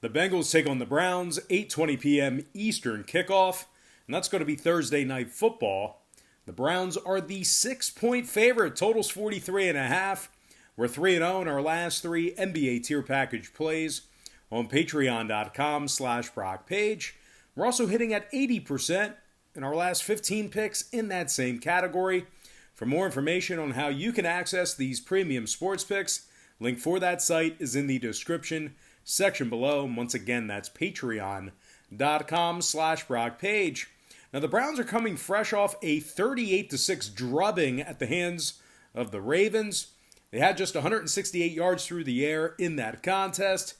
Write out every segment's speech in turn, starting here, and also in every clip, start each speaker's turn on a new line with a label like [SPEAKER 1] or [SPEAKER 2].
[SPEAKER 1] The Bengals take on the Browns, 8:20 p.m. Eastern kickoff, and that's going to be Thursday Night Football. The Browns are the 6-point favorite. Total's 43.5. We're 3-0 in our last three NBA tier package plays on patreon.com/Brock Page. We're also hitting at 80% in our last 15 picks in that same category. For more information on how you can access these premium sports picks, link for that site is in the description section below. And once again, that's patreon.com/Brock Page. Now, the Browns are coming fresh off a 38-6 drubbing at the hands of the Ravens. They had just 168 yards through the air in that contest.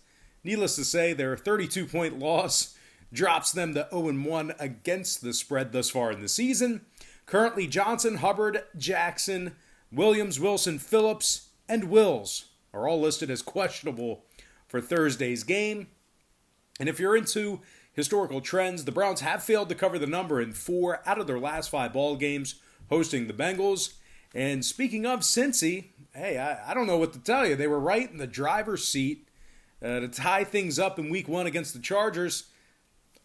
[SPEAKER 1] Needless to say, their 32-point loss drops them to 0-1 against the spread thus far in the season. Currently, Johnson, Hubbard, Jackson, Williams, Wilson, Phillips, and Wills are all listed as questionable for Thursday's game. And if you're into historical trends, the Browns have failed to cover the number in 4 out of their last 5 ball games hosting the Bengals. And speaking of Cincy, hey, I don't know what to tell you. They were right in the driver's seat to tie things up in Week 1 against the Chargers.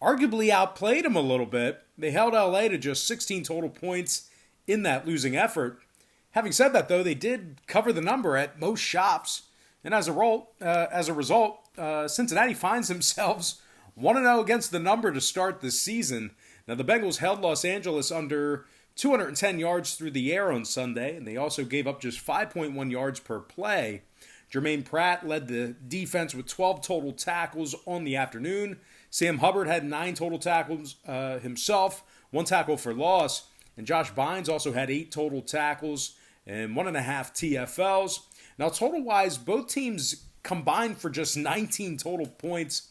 [SPEAKER 1] Arguably outplayed them a little bit. They held LA to just 16 total points in that losing effort. Having said that, though, they did cover the number at most shops. And as a result, Cincinnati finds themselves 1-0 against the number to start this season. Now, the Bengals held Los Angeles under 210 yards through the air on Sunday, and they also gave up just 5.1 yards per play. Jermaine Pratt led the defense with 12 total tackles on the afternoon. Sam Hubbard had 9 total tackles himself, 1 tackle for loss. And Josh Bynes also had 8 total tackles and 1.5 TFLs. Now, total-wise, both teams combined for just 19 total points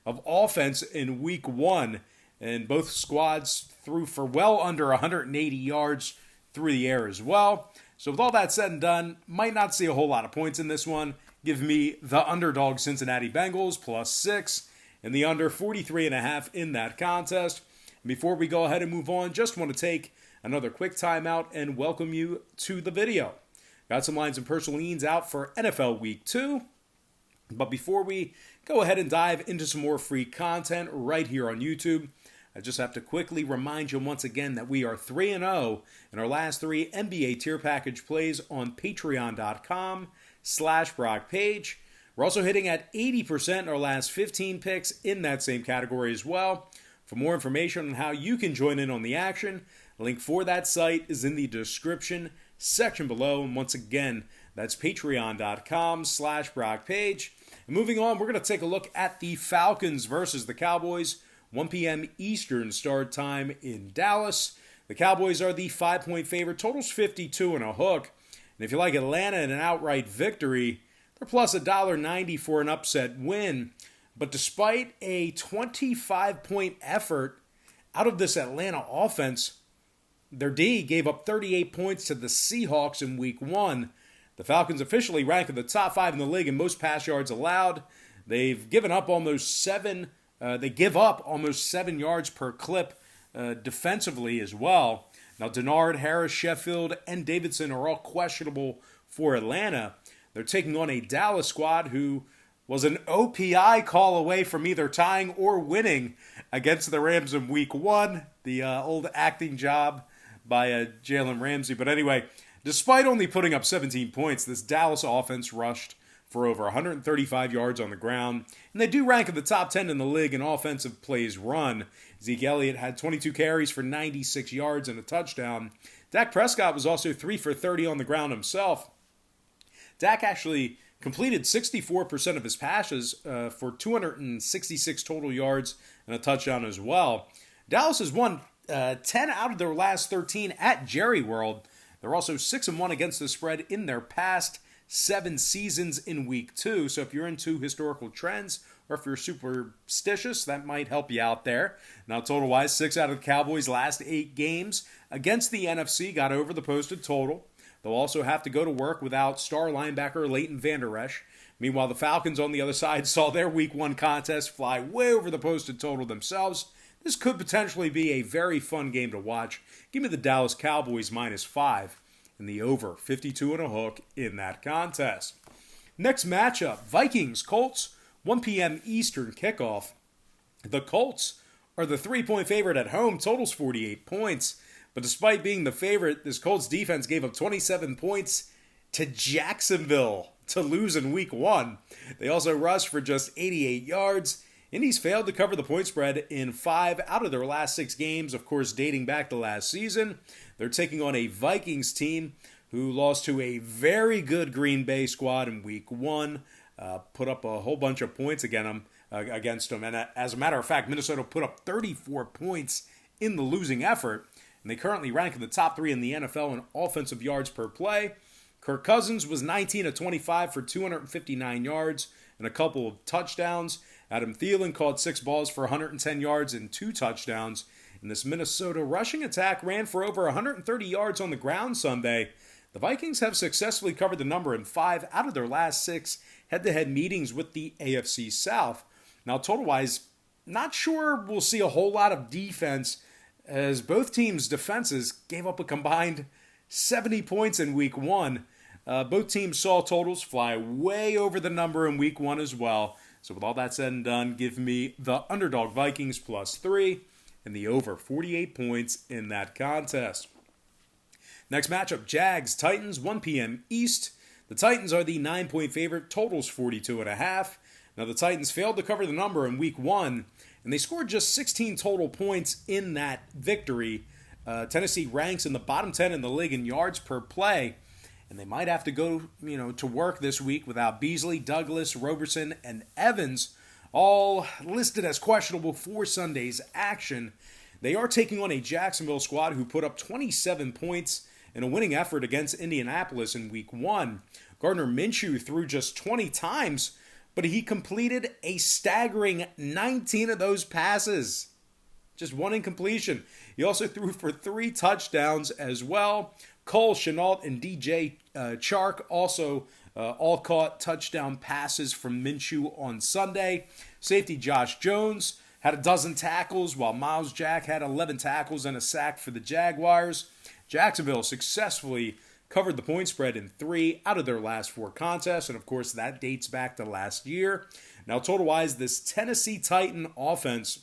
[SPEAKER 1] of offense in Week 1. And both squads threw for well under 180 yards through the air as well. So with all that said and done, might not see a whole lot of points in this one. Give me the underdog Cincinnati Bengals +6 and the under 43.5 in that contest. And before we go ahead and move on, just want to take another quick timeout and welcome you to the video. Got some lines and personal leans out for NFL Week 2. But before we go ahead and dive into some more free content right here on YouTube, I just have to quickly remind you once again that we are 3-0 in our last 3 NBA tier package plays on patreon.com/Brock Page. We're also hitting at 80% in our last 15 picks in that same category as well. For more information on how you can join in on the action, a link for that site is in the description section below. And once again, that's patreon.com/Brock Page. And moving on, we're going to take a look at the Falcons versus the Cowboys. 1 p.m. Eastern start time in Dallas. The Cowboys are the 5-point favorite. Total's 52 and a hook. And if you like Atlanta in an outright victory, they're plus $1.90 for an upset win. But despite a 25-point effort out of this Atlanta offense, their D gave up 38 points to the Seahawks in Week 1. The Falcons officially rank in the top 5 in the league in most pass yards allowed. They've given up almost 7 yards per clip defensively as well. Now, Denard, Harris, Sheffield, and Davidson are all questionable for Atlanta. They're taking on a Dallas squad who was an OPI call away from either tying or winning against the Rams in Week 1. The old acting job by Jalen Ramsey. But anyway, despite only putting up 17 points, this Dallas offense rushed for over 135 yards on the ground. And they do rank in the top 10 in the league in offensive plays run. Zeke Elliott had 22 carries for 96 yards and a touchdown. Dak Prescott was also 3 for 30 on the ground himself. Dak actually completed 64% of his passes for 266 total yards and a touchdown as well. Dallas has won 10 out of their last 13 at Jerry World. They're also 6-1 against the spread in their past 7 seasons in Week 2. So if you're into historical trends or if you're superstitious, that might help you out there. Now, total-wise, 6 out of the Cowboys' last 8 games against the NFC got over the posted total. They'll also have to go to work without star linebacker Leighton Vander Esch. Meanwhile, the Falcons on the other side saw their Week 1 contest fly way over the posted total themselves. This could potentially be a very fun game to watch. Give me the Dallas Cowboys -5 and the over 52 and a hook in that contest. Next matchup, Vikings, Colts. 1 p.m. Eastern kickoff. The Colts are the 3-point favorite at home. Totals 48 points. But despite being the favorite, this Colts defense gave up 27 points to Jacksonville to lose in week 1. They also rushed for just 88 yards. Indy's failed to cover the point spread in 5 out of their last 6 games, of course, dating back to last season. They're taking on a Vikings team who lost to a very good Green Bay squad in week 1, put up a whole bunch of points against them. And as a matter of fact, Minnesota put up 34 points in the losing effort, and they currently rank in the top 3 in the NFL in offensive yards per play. Kirk Cousins was 19 of 25 for 259 yards and a couple of touchdowns. Adam Thielen caught 6 balls for 110 yards and 2 touchdowns. And this Minnesota rushing attack ran for over 130 yards on the ground Sunday. The Vikings have successfully covered the number in 5 out of their last 6 head-to-head meetings with the AFC South. Now, total-wise, not sure we'll see a whole lot of defense, as both teams' defenses gave up a combined 70 points in week 1. Both teams saw totals fly way over the number in week 1 as well. So with all that said and done, give me the Underdog Vikings +3 and the over 48 points in that contest. Next matchup, Jags-Titans, 1 p.m. East. The Titans are the 9-point favorite, totals 42.5. Now the Titans failed to cover the number in week 1, and they scored just 16 total points in that victory. Tennessee ranks in the bottom 10 in the league in yards per play. And they might have to go, to work this week without Beasley, Douglas, Roberson, and Evans, all listed as questionable for Sunday's action. They are taking on a Jacksonville squad who put up 27 points in a winning effort against Indianapolis in week 1. Gardner Minshew threw just 20 times, but he completed a staggering 19 of those passes. Just 1 incompletion. He also threw for 3 touchdowns as well. Cole, Shenault, and DJ Chark also all caught touchdown passes from Minshew on Sunday. Safety Josh Jones had 12 tackles, while Miles Jack had 11 tackles and a sack for the Jaguars. Jacksonville successfully covered the point spread in 3 out of their last 4 contests, and of course that dates back to last year. Now total-wise, this Tennessee Titan offense,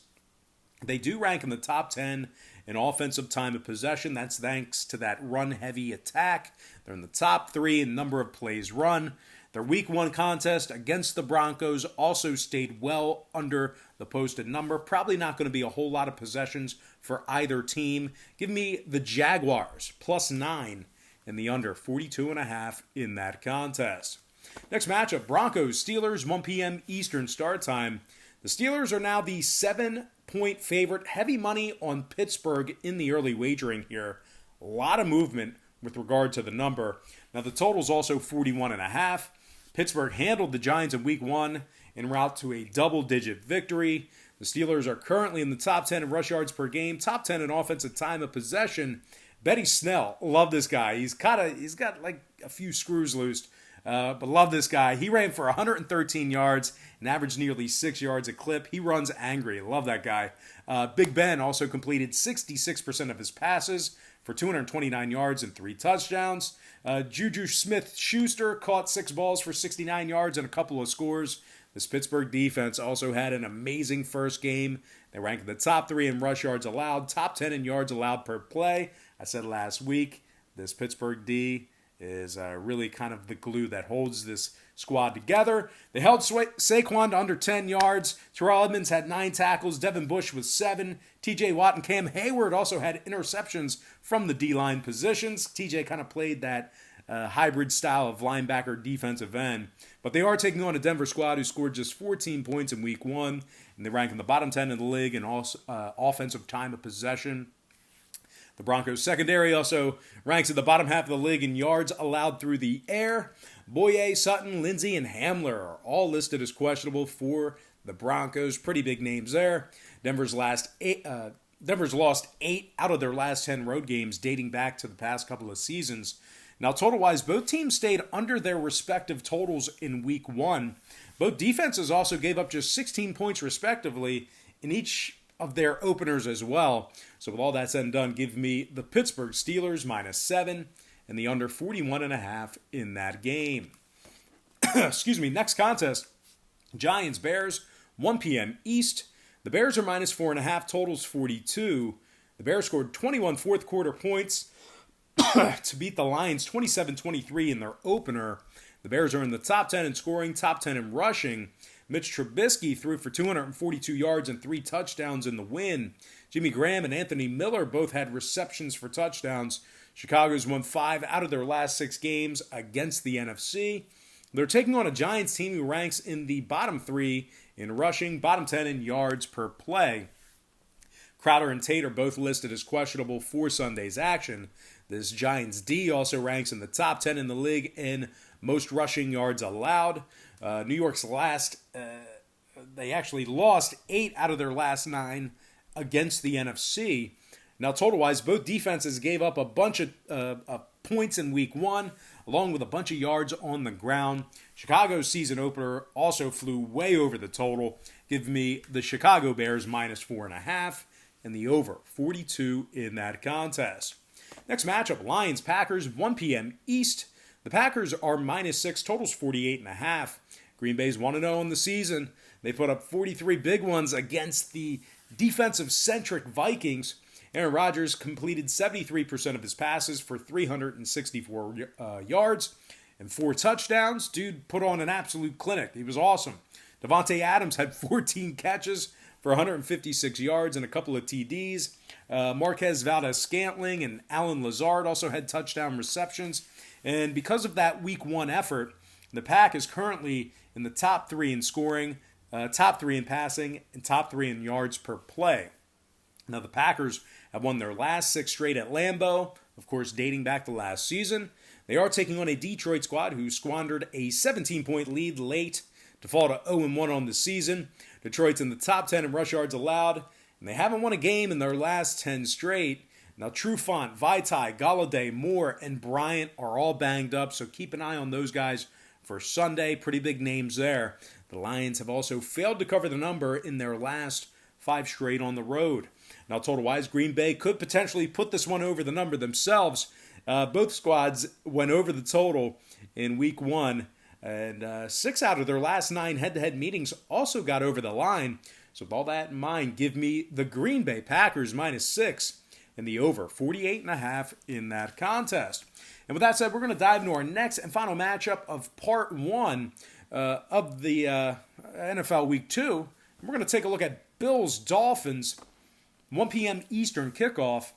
[SPEAKER 1] they do rank in the top 10 in offensive time of possession. That's thanks to that run-heavy attack. They're in the top 3 in number of plays run. Their week 1 contest against the Broncos also stayed well under the posted number. Probably not going to be a whole lot of possessions for either team. Give me the Jaguars +9 and the under 42.5 in that contest. Next matchup, Broncos-Steelers, 1 p.m. Eastern start time. The Steelers are now the 7-point favorite. Heavy money on Pittsburgh in the early wagering here. A lot of movement with regard to the number. Now the total's also 41.5. Pittsburgh handled the Giants in week 1 en route to a double-digit victory. The Steelers are currently in the top 10 in rush yards per game, top 10 in offensive time of possession. Betty Snell, love this guy. He's got like a few screws loose. But love this guy. He ran for 113 yards and averaged nearly 6 yards a clip. He runs angry. Love that guy. Big Ben also completed 66% of his passes for 229 yards and 3 touchdowns. Juju Smith-Schuster caught 6 balls for 69 yards and a couple of scores. This Pittsburgh defense also had an amazing first game. They ranked in the top 3 in rush yards allowed, top 10 in yards allowed per play. I said last week, this Pittsburgh D is really kind of the glue that holds this squad together. They held Saquon to under 10 yards. Terrell Edmonds had 9 tackles. Devin Bush with 7. TJ Watt and Cam Hayward also had interceptions from the D-line positions. TJ kind of played that hybrid style of linebacker defensive end. But they are taking on a Denver squad who scored just 14 points in week 1. And they rank in the bottom 10 in the league in offensive time of possession. The Broncos secondary also ranks at the bottom half of the league in yards allowed through the air. Boye, Sutton, Lindsey, and Hamler are all listed as questionable for the Broncos. Pretty big names there. Denver's lost 8 out of their last 10 road games dating back to the past couple of seasons. Now, total-wise, both teams stayed under their respective totals in week 1. Both defenses also gave up just 16 points respectively in each of their openers as well. So with all that said and done, give me the Pittsburgh Steelers -7 and the under 41.5 in that game. Excuse me, next contest. Giants, Bears, 1 p.m. East. The Bears are minus 4.5, totals 42. The Bears scored 21 fourth quarter points to beat the Lions 27-23 in their opener. The Bears are in the top 10 in scoring, top 10 in rushing. Mitch Trubisky threw for 242 yards and 3 touchdowns in the win. Jimmy Graham and Anthony Miller both had receptions for touchdowns. Chicago's won 5 out of their last 6 games against the NFC. They're taking on a Giants team who ranks in the bottom 3 in rushing, bottom 10 in yards per play. Crowder and Tate are both listed as questionable for Sunday's action. This Giants D also ranks in the top 10 in the league in most rushing yards allowed. New York's they actually lost 8 out of their last 9 against the NFC. Now, total-wise, both defenses gave up a bunch of points in Week 1, along with a bunch of yards on the ground. Chicago's season opener also flew way over the total. Give me the Chicago Bears minus 4.5 and the over 42 in that contest. Next matchup, Lions-Packers, 1 p.m. East. The Packers are minus 6, totals 48.5. Green Bay's 1-0 in the season. They put up 43 big ones against the defensive-centric Vikings. Aaron Rodgers completed 73% of his passes for 364 yards and 4 touchdowns. Dude put on an absolute clinic. He was awesome. Devontae Adams had 14 catches for 156 yards and a couple of TDs. Marquez Valdes-Scantling and Alan Lazard also had touchdown receptions. And because of that Week 1 effort, the Pack is currently in the top 3 in scoring, top 3 in passing, and top 3 in yards per play. Now, the Packers have won their last 6 straight at Lambeau, of course, dating back to last season. They are taking on a Detroit squad who squandered a 17-point lead late to fall to 0-1 on the season. Detroit's in the top 10 in rush yards allowed, and they haven't won a game in their last 10 straight. Now, Trufant, Vaitai, Galladay, Moore, and Bryant are all banged up, so keep an eye on those guys for Sunday. Pretty big names there. The Lions have also failed to cover the number in their last 5 straight on the road. Now, total-wise, Green Bay could potentially put this one over the number themselves. Both squads went over the total in Week 1, and 6 out of their last 9 head-to-head meetings also got over the line. So with all that in mind, give me the Green Bay Packers minus 6 and the over 48.5 in that contest. And with that said, we're going to dive into our next and final matchup of Part 1 of the NFL Week 2. And we're going to take a look at Bills-Dolphins, 1 p.m. Eastern kickoff.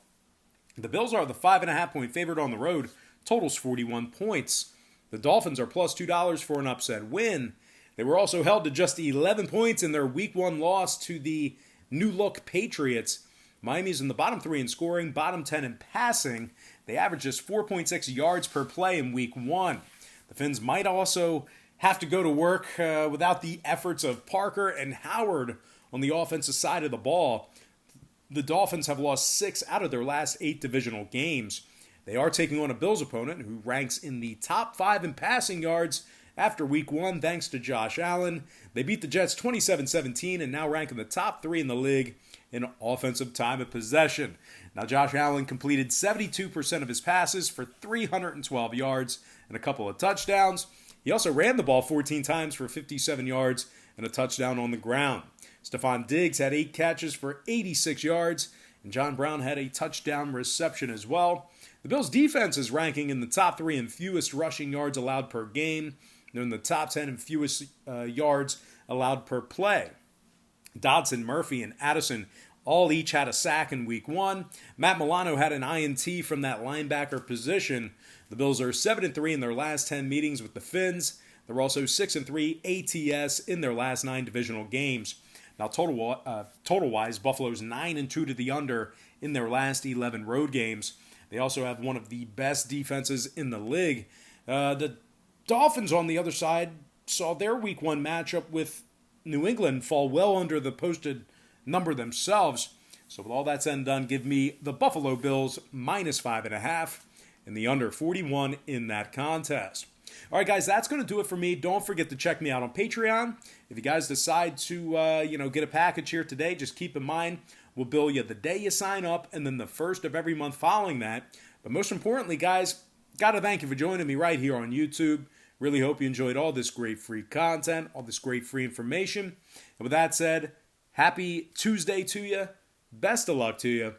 [SPEAKER 1] The Bills are the 5.5-point favorite on the road. Totals 41 points. The Dolphins are plus $2 for an upset win. They were also held to just 11 points in their Week 1 loss to the new-look Patriots. Miami's in the bottom 3 in scoring, bottom 10 in passing. They averaged just 4.6 yards per play in Week 1. The Fins might also have to go to work without the efforts of Parker and Howard on the offensive side of the ball. The Dolphins have lost 6 out of their last 8 divisional games. They are taking on a Bills opponent who ranks in the top 5 in passing yards after Week 1 thanks to Josh Allen. They beat the Jets 27-17 and now rank in the top 3 in the league in offensive time of possession. Now, Josh Allen completed 72% of his passes for 312 yards and a couple of touchdowns. He also ran the ball 14 times for 57 yards and a touchdown on the ground. Stephon Diggs had 8 catches for 86 yards, and John Brown had a touchdown reception as well. The Bills' defense is ranking in the top 3 in fewest rushing yards allowed per game. They're in the top 10 in fewest yards allowed per play. Dodson, Murphy, and Addison all each had a sack in Week 1. Matt Milano had an INT from that linebacker position. The Bills are 7-3 in their last 10 meetings with the Fins. They're also 6-3 ATS in their last 9 divisional games. Now, total-wise, Buffalo's 9-2 to the under in their last 11 road games. They also have one of the best defenses in the league. The Dolphins, on the other side, saw their Week 1 matchup with New England fall well under the posted number themselves. So with all that said and done, give me the Buffalo Bills minus 5.5 and the under 41 in that contest. All right, guys, that's going to do it for me. Don't forget to check me out on Patreon. If you guys decide to, get a package here today, just keep in mind, we'll bill you the day you sign up and then the first of every month following that. But most importantly, guys, got to thank you for joining me right here on YouTube. Really hope you enjoyed all this great free content, all this great free information. And with that said, happy Tuesday to you. Best of luck to you.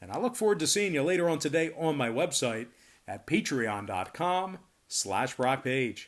[SPEAKER 1] And I look forward to seeing you later on today on my website at patreon.com/BrockPage.